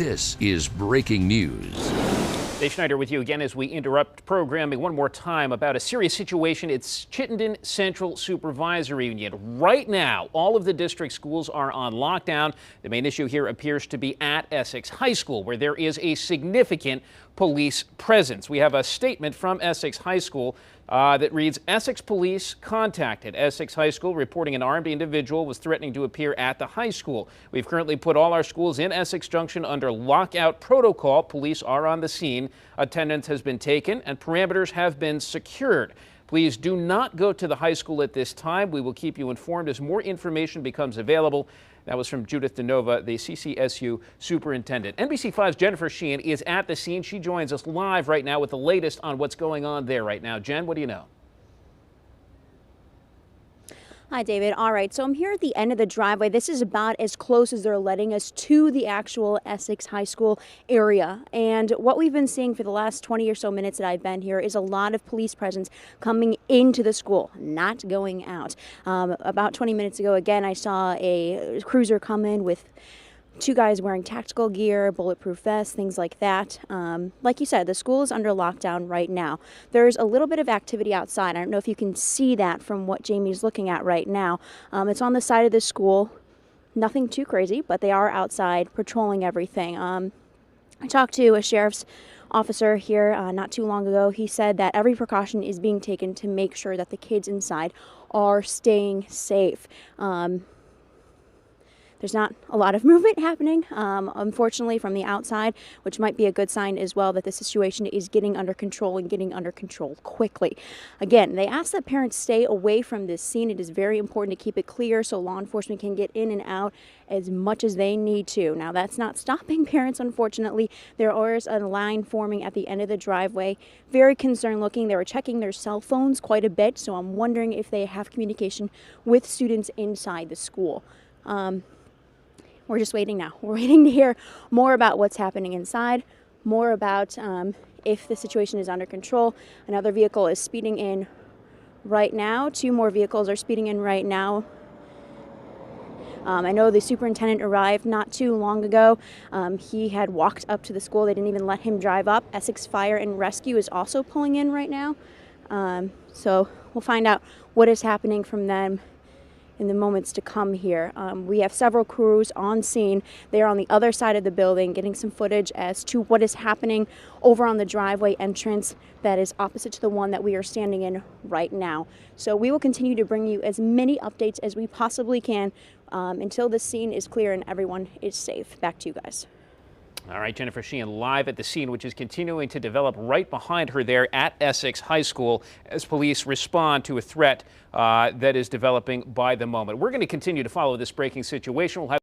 This is breaking news. Dave Schneider with you again as we interrupt programming one more time about a serious situation. It's Chittenden Central Supervisory Union. Right now, all of the district schools are on lockdown. The main issue here appears to be at Essex High School, where there is a significant police presence. We have a statement from Essex High School that reads, Essex police contacted Essex High School reporting an armed individual was threatening to appear at the high school. We've currently put all our schools in Essex Junction under lockout protocol. Police are on the scene. Attendance has been taken and parameters have been secured. Please do not go to the high school at this time. We will keep you informed as more information becomes available. That was from Judith DeNova, the CCSU superintendent. NBC5's Jennifer Sheehan is at the scene. She joins us live right now with the latest on what's going on there right now. Jen, what do you know? Hi, David. All right, so I'm here at the end of the driveway. This is about as close as they're letting us to the actual Essex High School area. And what we've been seeing for the last 20 or so minutes that I've been here is a lot of police presence coming into the school, not going out. About 20 minutes ago, again, I saw a cruiser come in with two guys wearing tactical gear, bulletproof vests, things like that. Like you said, the school is under lockdown right now. There's a little bit of activity outside. I don't know if you can see that from what Jamie's looking at right now. It's on the side of the school. Nothing too crazy, but they are outside patrolling everything. I talked to a sheriff's officer here not too long ago. He said that every precaution is being taken to make sure that the kids inside are staying safe. There's not a lot of movement happening, unfortunately, from the outside, which might be a good sign as well that the situation is getting under control and getting under control quickly. Again, they ask that parents stay away from this scene. It is very important to keep it clear so law enforcement can get in and out as much as they need to. Now, that's not stopping parents, unfortunately. There is a line forming at the end of the driveway. Very concerned looking. They were checking their cell phones quite a bit, so I'm wondering if they have communication with students inside the school. We're just waiting now. We're waiting to hear more about what's happening inside, more about if the situation is under control. Another vehicle is speeding in right now. Two more vehicles are speeding in right now. I know the superintendent arrived not too long ago. He had walked up to the school. They didn't even let him drive up. Essex Fire and Rescue is also pulling in right now. So we'll find out what is happening from them in the moments to come here. We have several crews on scene. They're on the other side of the building getting some footage as to what is happening over on the driveway entrance that is opposite to the one that we are standing in right now. So we will continue to bring you as many updates as we possibly can until the scene is clear and everyone is safe. Back to you guys. All right, Jennifer Sheehan live at the scene, which is continuing to develop right behind her there at Essex High School as police respond to a threat that is developing by the moment. We're going to continue to follow this breaking situation. We'll have